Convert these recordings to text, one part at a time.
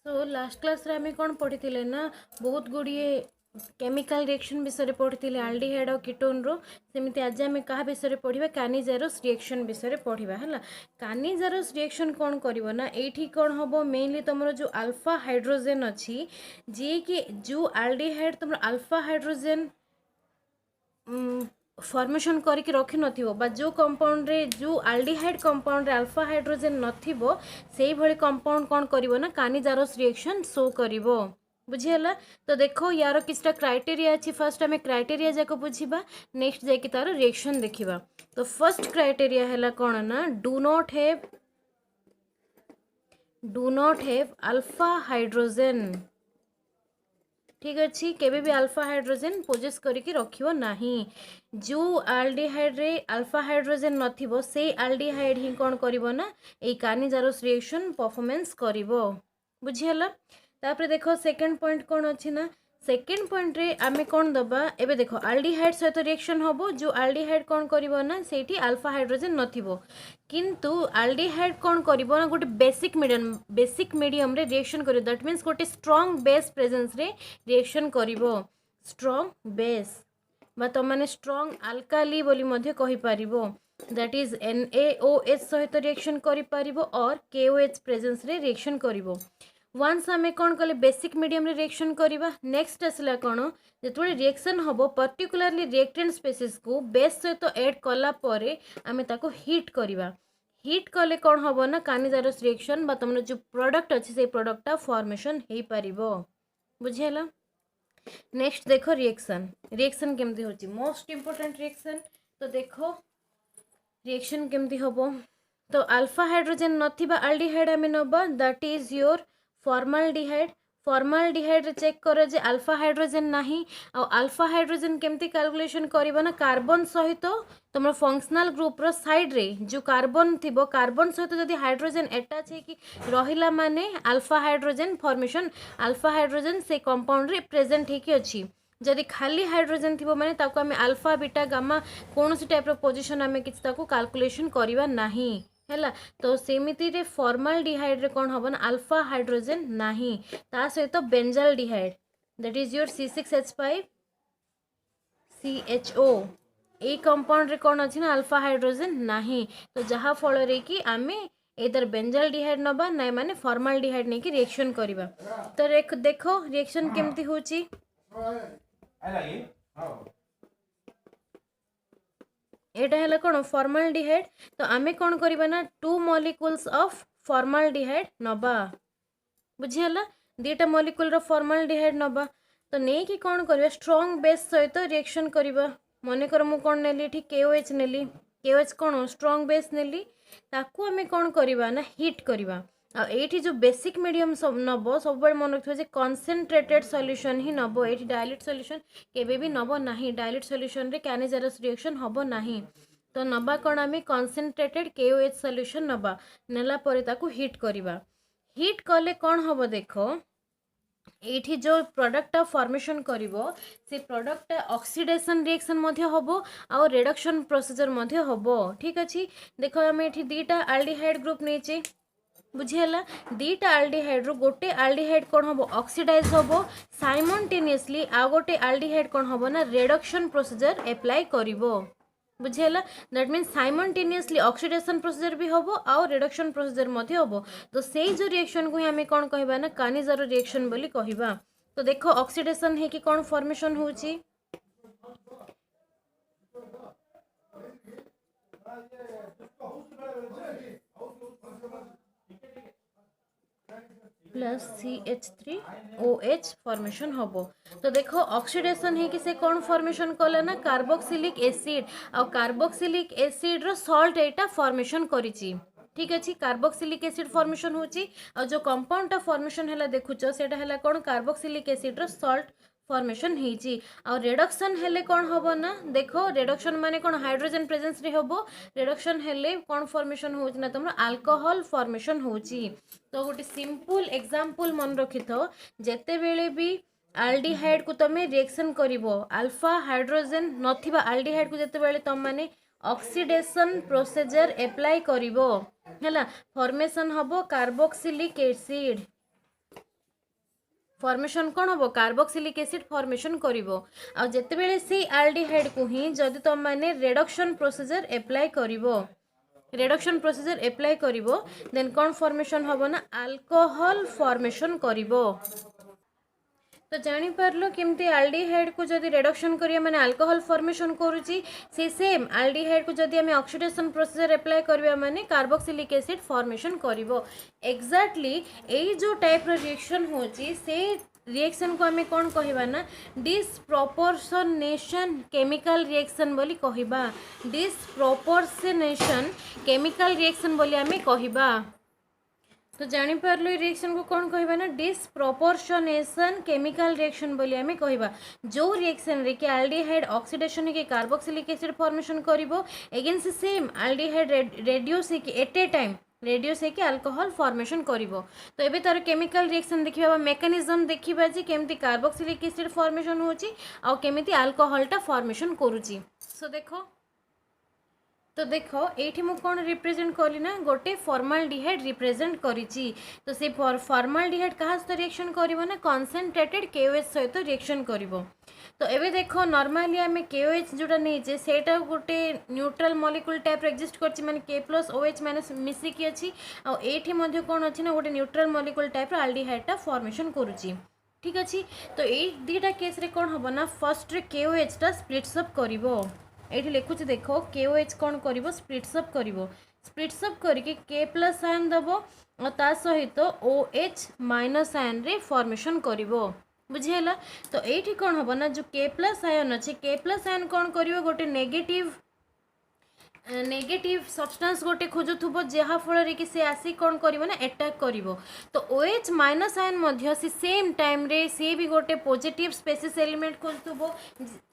तो last class रे आम कौन पढ़ी ना बहुत गुड़िए केमिकल रिएक्शन विषय पढ़ी आल्डिहाइड और कीटोन रो सेमती आज आम क्या विषय पढ़ा कानिजारोस रिएक्शन विषय पढ़ा है। कानिजारोस रिएक्शन कौन कर ना ये कौन हम मेनली तुम जो अल्फा हाइड्रोजेन अच्छी जी कि जो आल्डिहाइड तुम अल्फा हाइड्रोजेन फॉर्मेशन करके रखी नथिबो बा जो कंपाउंड रे जो आल्डिहाइड कंपाउंड रे अल्फा हाइड्रोजेन नथिबो सेही भली कंपाउंड कौन करिवो ना कानिजारोस रिएक्शन शो करिवो। बुझीला तो देखो यार किछटा क्राइटेरिया अच्छी फर्स्ट आम क्राइटेरिया जाक बुझा नेक्स्ट जाकि तार रिएक्शन देखिबा। तो फर्स्ट क्राइटेरिया है कौन ना do not have alpha hydrogen. ठीक अच्छे केबे भी अल्फा हाइड्रोजेन पोजेस करके रखियो नहीं। जो आल्डिहाइड रे अल्फा हाइड्रोजेन नथिबो से आल्डिहाइड ही कौन करिवो ना ए कानिजारोस रिएक्शन परफॉर्मेंस करिवो। बुझियला तापर देखो सेकंड पॉइंट कौन अच्छी ना सेकेंड पॉइंट रे आमे कौन दबा एबे देखो आल्डिहाइड सहित रिएक्शन होबो जो आल्डिहाइड कौन करिवो ना सेठी अल्फा हाइड्रोजेन नथिबो किंतु आल्डिहाइड कौन करिवो ना गोटे बेसिक मीडियम रे रिएक्शन करिवो दैट मीन्स गोटे स्ट्रांग बेस प्रेजेंस रे रिएक्शन करिवो। स्ट्रांग बेस बा तो माने स्ट्रांग अल्काली बोली मध्य कहि पारिबो दैट इज NaOH सहित रिएक्शन करि पारिबो और KOH प्रेजेंस रे रिएक्शन करिवो। वन्स आम कौन कले बेसिक मीडियम रे रिएक्शन करवा नेक्स्ट आसला कौन जो रिएक्शन हम पर्टिकुलरली रिएक्टेंट स्पेसीस को बेस सहित ऐड कला परे आमे ताको हीट करवा। हीट कले कौन हम ना कानिजारोस रिएक्शन बा तुम जो प्रोडक्ट अच्छे से प्रोडक्टा फॉर्मेशन हो पारिबो। बुझेला नेक्स्ट देखो रिएक्शन रिएक्शन केमती होची मोस्ट इंपोर्टेंट रिएक्शन। तो देखो रिएक्शन केमती होबो तो अल्फा हाइड्रोजेन नथिबा आल्डिहाइड आमे नबा that is your formaldehyde. Formaldehyde रे चेक करो जे अल्फा हाइड्रोजेन नाही आ अल्फा हाइड्रोजेन केमती कैलकुलेशन करबो ना कार्बन सहित तुम फंक्शनल ग्रुप रो साइड रे जो कार्बन थिबो कार्बन सहित जदि हाइड्रोजेन अटैच है कि रहिला माने alpha hydrogen formation alpha hydrogen से कंपाउंड रे प्रेजेंट हेकी अछि। जदि खाली हाइड्रोजेन थिबो माने ताको आमे अल्फा बीटा गामा कोनोसी टाइप रो पोजीशन आमे किछ ताको कैलकुलेशन करबा नाही हैला। तो सेमिति रे फॉर्माल्डिहाइड रे कौन हम अल्फा हाइड्रोजेन नाही ता सहित benzaldehyde that is your C6H5 CHO A compound रे कौन अच्छी ना अल्फा हाइड्रोजेन नाही। तो जहाँ फल रे कि आमे इधर बेंजाल्डिहाइड नबा ना माने फॉर्माल्डिहाइड नहीं कि रिएक्शन करबा। तो देखो रिएक्शन केमती होची एटा है कौन फॉर्माल्डिहाइड। तो आमे कौन करबा ना 2 मॉलिक्यूल्स ऑफ फॉर्माल्डिहाइड नबा। बुझीला दीटा मॉलिक्यूल रो फॉर्माल्डिहाइड नबा तो नहीं कि कौन करबा स्ट्रांग बेस सहित रिएक्शन करबा। मने कर मु कौन नेली ठीक KOH नेली KOH कौन स्ट्रांग बेस नेली ताकू आमे कौन करबा ना हीट करबा। एठी जो बेसिक मीडियम सब नब सब मन रखियो जे कंसंट्रेटेड सॉल्यूशन ही नब एठी डाइल्यूट सॉल्यूशन केबे भी नब नाही डाइल्यूट सॉल्यूशन रे कानिजारोस रिएक्शन हबो नाही। तो नबा कौन आमे कंसंट्रेटेड KOH सॉल्यूशन नबा नेला परे ताकू हीट करबा। हीट कले कौन हम देखो ये जो प्रोडक्ट फॉर्मेशन करिवो से प्रोडक्ट ऑक्सीडेशन रिएक्शन मध्य होबो आ रिडक्शन प्रोसीजर मध्य होबो। ठीक अछि देखो आम ये दीटा आल्डिहाइड ग्रुप नेचे बुझीला दीटा आल्डिहाइड रो गोटे आल्डिहाइड कौन हम ऑक्सीडाइज होबो साइमल्टेनियसली आ गोटे आल्डिहाइड कौन हम ना रिडक्शन प्रोसीजर अप्लाई करिवो। बुझेला that means simultaneously oxidation procedure भी होबो और रिडक्शन प्रोसीजर मध्य होबो। तो सेही जो रिएक्शन को ही हमें कौन कहबा ना कानिजारो रिएक्शन बोली कहबा। तो देखो ऑक्सीडेशन है कि कौन फॉर्मेशन होची प्लस CH3OH फॉर्मेशन होबो। तो देखो ऑक्सीडेशन है कि से कौन फॉर्मेशन कला ना कार्बोक्सिलिक एसिड और कार्बोक्सिलिक एसिड रो सॉल्ट एटा फॉर्मेशन करिछि। ठीक अच्छे कार्बोक्सिलिक एसिड फॉर्मेशन होची और जो कंपाउंड फॉर्मेशन है देखुच सेटा है कौन कार्बोक्सिलिक एसिड रो सॉल्ट फॉर्मेशन होची और रिडक्शन हेले कौन होबो ना देखो रिडक्शन माने कौन हाइड्रोजन प्रेजेंस रे होबो रिडक्शन हेले कौन फॉर्मेशन होची ना तुम अल्कोहल फॉर्मेशन होची। तो गोटे सिंपल एग्जांपल मन रखि थो जेते बेले भी आल्डिहाइड को तमे रिएक्शन करिवो अल्फा हाइड्रोजन नथिबा आल्डिहाइड को जेते बेले तम माने ऑक्सीडेशन प्रोसीजर अप्लाई करिवो हैला फॉर्मेशन हबो कार्बोक्सिलिक एसिड फॉर्मेशन कौन हम कार्बोक्सिलिक एसिड फॉर्मेशन करिवो आ जेतेबेले से एल्डिहाइड को ही जदि तुम माने रिडक्शन प्रोसीजर अप्लाई करिवो रिडक्शन प्रोसीजर अप्लाई करिवो देन कौन फॉर्मेशन हबो ना अल्कोहल फॉर्मेशन करिवो। तो जानी पारलो केमती एल्डिहाइड को जदि रिडक्शन करिया माने अल्कोहल फॉर्मेशन करूची से सेम एल्डिहाइड को जदि हमें ऑक्सीडेशन प्रोसीजर अप्लाई करबा माने कार्बोक्सिलिक एसिड फॉर्मेशन करिवो। एग्जैक्टली एई जो टाइप रो रिएक्शन होची से रिएक्शन को हमें कौन कहबा ना डिसप्रोपोर्शनेशन केमिकल रिएक्शन बोली कहबा। डिसप्रोपोर्शनेशन केमिकल रिएक्शन बोली हमें कहबा। तो जानी पारलो रिएक्शन को कौन कहबा ना डिसप्रोपोर्शनेशन केमिकल रिएक्शन बोली हमें कहबा। जो रिएक्शन रे कि एल्डिहाइड ऑक्सीडेशन के कार्बोक्सिलिक एसिड फॉर्मेशन करिवो अगेन सेम एल्डिहाइड रेड्यूस है कि एट ए टाइम रेड्यूस है कि अल्कोहल फॉर्मेशन करिवो। तो एबे तार केमिकल रिएक्शन देखिबा मेकानिज्म देखिबा जे केमती कार्बोक्सिलिक एसिड फॉर्मेशन होची आ केमती अल्कोहल टा फॉर्मेशन करूची। सो देखो तो देखो ये मुझे कौन रिप्रेजेंट करी ना गोटे फॉर्माल्डिहाइड रिप्रेजेंट करिची। तो से फॉर्माल्डिहाइड कहा सहित रिएक्शन करिवो ना कंसंट्रेटेड KOH सहित रिएक्शन करिवो। तो एबे देखो नॉर्मली आम KOH जोटा नहीं सेटा गोटे न्यूट्रल मॉलिक्यूल टाइप एक्जिस्ट करछि माने K+OH माइनस मिसिकी अछि आ एठी मध्ये कोन अछि ना गोटे न्यूट्रल मॉलिक्यूल टाइप एल्डिहाइड टा फॉर्मेशन करूछि। ठीक अछि। तो ए दीटा केस रे कोन हबो ना फर्स्ट रे KOH टा स्प्लिट्स अप करिवो। एठी लिखुछि देखो KOH कौन करिवो स्प्लिट्स अप करिवो। स्प्लिट्स अप करके K+ आयन दबो और ता सहित OH माइनस आयन रे फॉर्मेशन करिवो। बुझियला। तो एठी कौन हबो ना जो K+ आयन अछि K+ आयन कौन करिवो गोटे नेगेटिव सब्सटेंस गोटे खोजुथुबो जहा फल कि से आसी कौन करिवो ना अटैक करिवो। तो OH माइनस आयन मध्य से सेम टाइम रे से भी गोटे पॉजिटिव स्पेसिस एलिमेंट खोजुथुबो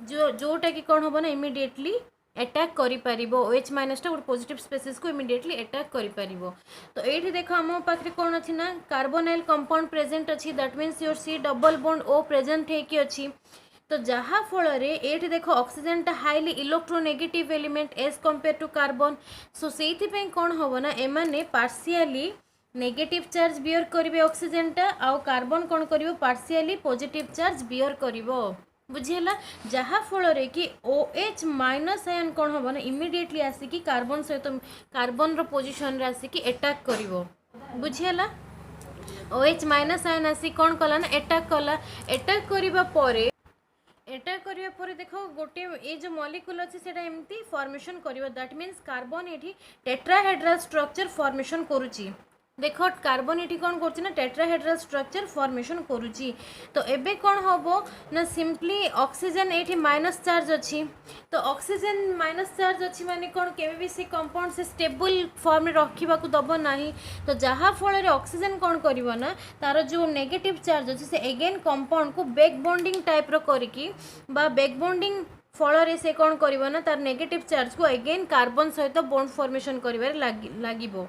जोटा कि कौन हबो ना इमिडिएटली अटैक करि परिबो। OH माइनस टा गोटे पॉजिटिव स्पेसिस को इमिडिएटली अटैक करि परिबो। तो एठी देखो हम पाखरे कौन अछि ना कार्बोनाइल कंपाउंड प्रेजेंट अछि that means your C double bond O present है कि अछि। तो जहा फल ये देखो ऑक्सीजन टा highly electronegative element as compare to carbon. So से कौन हम ना एमाने पार्शियली नेगेटिव चार्ज बियर करेंगे ऑक्सीजन टा आउ कार्बन कौन कर पार्शियली पॉजिटिव चार्ज बियर करिवो। बुझीला। जहा फल कि OH माइनस आयन कौन हम ना इमिडिएटली आसिकी कार्बन सहित कार्बन रो पोजीशन रे आसिकी अटैक करिवो। बुझीला। OH माइनस आयन आसी कौन कला ना अटैक कला। अटैक करिबा परे अटैक करिया परे देखो गोटे ये जो मॉलिक्यूल अच्छी से एमती फॉर्मेशन करिवो दैट मीन्स कार्बन एठी टेट्राहेड्रल स्ट्रक्चर फॉर्मेशन करूची। देखो कार्बन ये कौन कर ना टेट्राहेड्रल स्ट्रक्चर फॉर्मेशन करूची। तो एबे कौन होबो ना सिंपली ऑक्सीजन ये माइनस चार्ज अच्छी। तो ऑक्सीजन माइनस चार्ज अच्छी माने कौन केबे भी से कंपाउंड से स्टेबल फॉर्म रखा दब नहीं। तो जहा फल ऑक्सीजन कौन करिवो ना तार जो नेगेटिव चार्ज अच्छी से एगेन कंपाउंड को बैक बॉन्डिंग टाइप रो करिकी बा बैक बॉन्डिंग फल से कौन करिवो ना तार नेगेटिव चार्ज को एगेन कार्बन सहित बॉन्ड फॉर्मेशन करिवार लागिबो।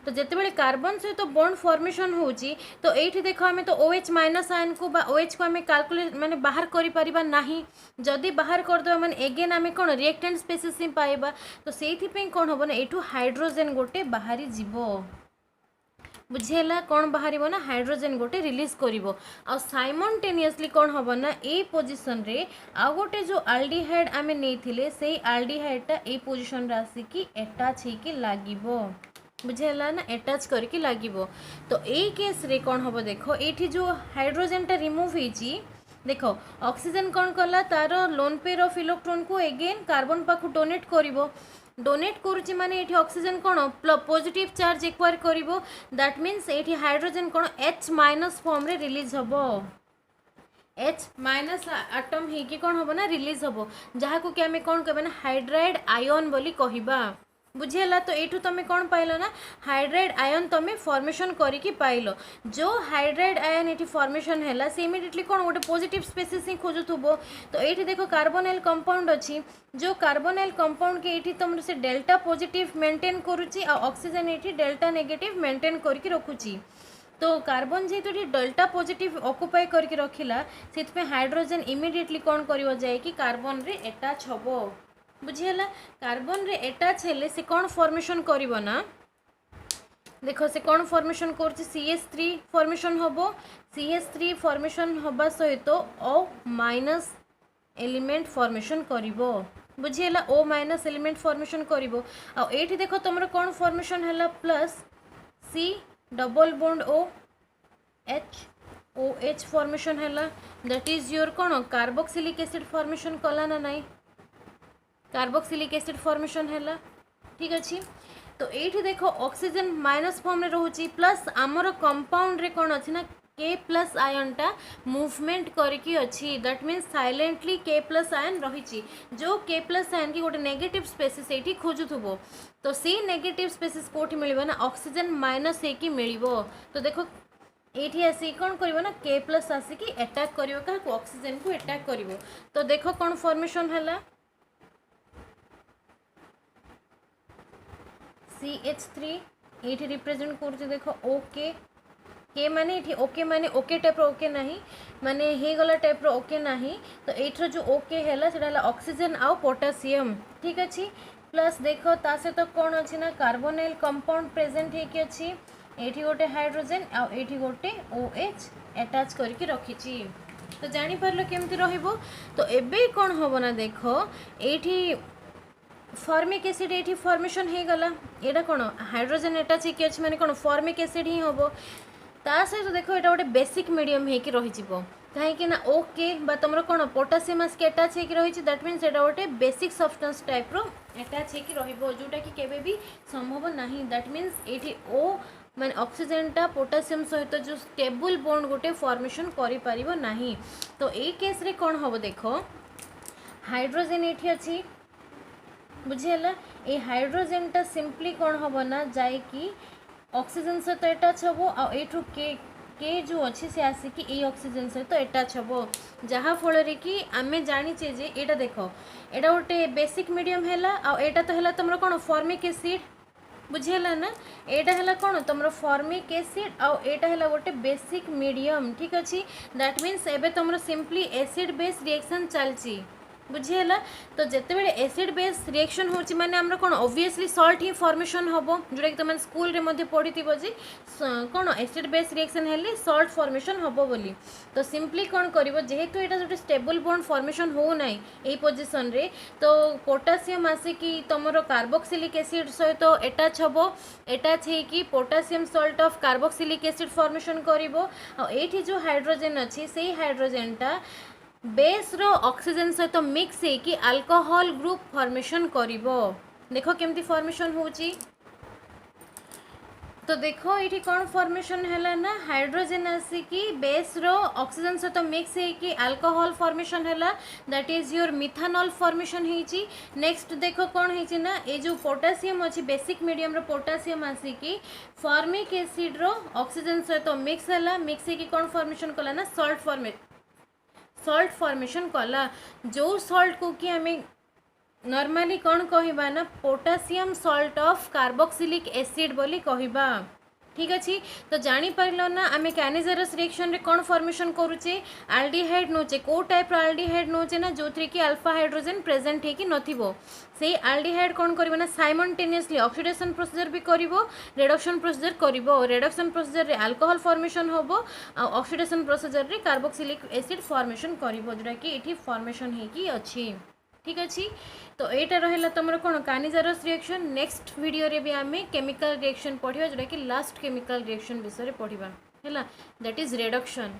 तो जितेबाला कार्बन सहित बॉन्ड फॉर्मेशन होची तो ये देखो आम तो OH माइनस आयन को OH को आम कैलकुलेट माने बाहर करि परिबा नाही। जदि बाहर करदे माने एगेन आम कौन रिएक्टेंट स्पेसीस ही पाइबा। तो से कौन हम ना एठू हाइड्रोजन गोटे बाहरी जीवो। बुझेला। कौन बाहर ना हाइड्रोजन गोटे रिलीज करिवो आ साइमल्टेनियसली कौन हम ना ए पोजीशन रे आ गोटे जो एल्डिहाइड आम नहीं से एल्डिहाइड टा ए पोजीशन रे आसिकी अटैच होके लागिवो। बुझेला ना अटैच करके लागिवो। तो ए केस रे कौन हम देखो ये जो हाइड्रोजन टा रिमूव होईची देखो ऑक्सीजन कौन कला तार लोन पेयर ऑफ इलेक्ट्रॉन को एगेन कार्बन पाखु डोनेट करिवो। डोनेट करुची माने एठी ऑक्सीजन कौन पॉजिटिव चार्ज एक्वायर करिवो दैट मीन्स एठी हाइड्रोजन कौन H माइनस फॉर्म रे रिलीज हबो। H माइनस एटम ही कि कौन हम ना रिलीज हबो जहा को कि आमे कौन कहबे ना हाइड्राइड आयन बोली कहिबा। बुझेला। तो एठू तमे कौन पाइलो ना हाइड्राइड आयन तमे फॉर्मेशन करिकी पाइलो। जो हाइड्राइड आयन एठी फॉर्मेशन हैला से इमिडिएटली कौन गोटे पॉजिटिव स्पेसिस ही खोजुथुबो। तो एठी देखो कार्बोनाइल कंपाउंड अछि जो कार्बोनाइल कंपाउंड के एठी तमर से डेल्टा पॉजिटिव मेंटेन करूची आ ऑक्सीजन एठी डेल्टा नेगेटिव मेंटेन करके रखुची। तो कार्बन जेहेतु डेल्टा पॉजिटिव ऑक्युपाई करके रखिला से हाइड्रोजन इमिडिएटली कौन करिवो जाय कि कार्बन रे अटैच हबो। बुझीला। कार्बन रे अटैच हेले से कौन फॉर्मेशन करिवो ना देखो से कौन फॉर्मेशन कर CH3 फॉर्मेशन होबो CH3 फॉर्मेशन होबा सहित O माइनस एलिमेंट फॉर्मेशन करिवो बुझीला O माइनस एलिमेंट फॉर्मेशन करिवो आ एठी देखो तुमरो कौन फॉर्मेशन हैला plus C double bond O H OH formation हैला दैट इज योर कौन कार्बोक्सिलिक एसिड फॉर्मेशन कला ना नहीं कार्बोक्सिलिक एसिड फॉर्मेशन हैला ठीक अछि तो ये देखो ऑक्सीजन माइनस फॉर्म में रोची प्लस आमर कंपाउंड रे कौन अच्छी ना K प्लस आयन टा मूवमेंट करके अच्छी that means silently K plus ion रही जो K प्लस आयन की गोटे नेगेटिव स्पेसीस ये खोजुथुबो तो सी नेगेटिव स्पेसीस कोठी मिलिबो ना ऑक्सीजन माइनस होकी मिलिबो तो देखो ये आसी कौन करिवो ना K प्लस आसिकी अटैक करिवो का ऑक्सीजन को अटैक करिवो तो देखो कौन फॉर्मेशन हैला CH3 ये रिप्रेजेंट कर देखो ओके के माने ये ओके माने ओके टाइप ओके नहीं माने हे गला टाइप ओके नहीं तो ये जो ओके हैला सेटा ऑक्सीजन आउ पोटासियम ठीक अच्छे प्लस देखो ता सहित तो कौन अच्छी ना कार्बोनाइल कंपाउंड प्रेजेंट होगी अच्छी ये गोटे हाइड्रोजेन आउ ये गोटे OH अटैच करके रखी तो जापर केमती रहिबो तो एबे कौन हम ना देखो ये फॉर्मिक एसिड ये फॉर्मेशन हो गला यहाँ कौन हाइड्रोजेन अटैच होगी अच्छे मैंने कौन फॉर्मिक एसिड ही हम ता सहित देखो यहाँ गोटे बेसिक मीडियम होगी रही कहीं ओके तुम कौन पोटासियम आसिक अटैच होगी रही दैट मीन्स यहाँ गोटे बेसिक सब्सटेंस टाइप रो अटैच होगी जोटा कि केबे भी संभव नहीं दैट मीन्स ये ओ माने ऑक्सीजन टा पोटासियम सहित जो स्टेबल बॉन्ड गोटे फॉर्मेशन करि परिबो नहीं तो ये केस रे कौन हम देखो हाइड्रोजेन ये अच्छी बुझीगला ये हाइड्रोजेन टा सिंपली कौन हम ना जाकि ऑक्सीजन सहित अटैच हम आठू के जो अच्छी से आसिकी ये ऑक्सीजन सहित अटैच हम जहाँ फल कि आम जाचे जे यहाँ देख यहाँ गोटे बेसिक मीडियम है आटा तो है तुम कौन फॉर्मिक एसिड बुझीगला ना यहाँ है कौन तुम फॉर्मिक एसिड आटा है गोटे बेसिक मीडियम ठीक अच्छे दैट मीन्स एबे तुम सिंपली एसिड बेस रिएक्शन चलती बुझीगला तो जिते बड़े एसिड बेस रिएक्शन होची माने हमरा कौन ऑब्वियसली सॉल्ट ही फॉर्मेशन होबो जोटा कि तुम स्कूल रे मध्ये पढ़ी जे कौन एसिड बेस रिएक्शन हेले सॉल्ट फॉर्मेशन होबो बोली तो सिंपली कौन करिवो जेहेतु एटा जो स्टेबल बॉन्ड फॉर्मेशन हो नाही एई पोजीशन रे तो पोटासियम आसे कि तुमरो कार्बोक्सिलिक एसिड सहित अटैच होबो अटैच हे कि potassium salt of carboxylic acid formation करिवो आ एठी जो हाइड्रोजन अछि सेही हाइड्रोजन टा बेस रो ऑक्सीजन सहित मिक्स होगी अल्कोहल ग्रुप फॉर्मेशन करिवो देखो केमती फॉर्मेशन होची तो देखो ये कौन फॉर्मेशन है ना हाइड्रोजन आसिकी बेस रो ऑक्सीजन सहित मिक्स होगी अल्कोहल फॉर्मेशन है that is your methanol formation होची नेक्स्ट देखो कौन होची ना ये जो पोटासियम अच्छी बेसिक मीडियम रो पोटासियम आसिकी फॉर्मिक एसिड रो ऑक्सीजन सहित मिक्स है मिक्स होगी कौन फॉर्मेशन कला ना सॉल्ट फॉर्मेशन कला जो सॉल्ट को कि आम नॉर्मली कौन कहबा ना potassium salt of carboxylic acid बोली कहबा ठीक अच्छे तो जापर ना आम कैनिजरस रिएक्शन रे कौन फॉर्मेशन करुचे आल्डिहाइड नौचे कौ टाइप आल्डिहाइड नौचे ना जो थी कि अल्फा हाइड्रोजन प्रेजेंट होगी नथिबो से आल्डिहाइड कौन करिवो ना साइमल्टेनियसली ऑक्सीडेशन प्रोसीजर भी करिवो रिडक्शन प्रोसीजर करिवो रिडक्शन प्रोसीजर रे अल्कोहल फॉर्मेशन होबो ऑक्सीडेशन प्रोसीजर रे कार्बोक्सिलिक एसिड फॉर्मेशन करिवो जोटा कि एठी फॉर्मेशन होगी अच्छी ठीक अच्छे तो यहाँ रहा तुम कौन कैनिजरस रिएक्शन नेक्स्ट वीडियो रे भी आम केमिकल रिएक्शन पढ़ा जोटा कि लास्ट केमिकल रिएक्शन विषय पढ़ा है दैट इज रिडक्शन।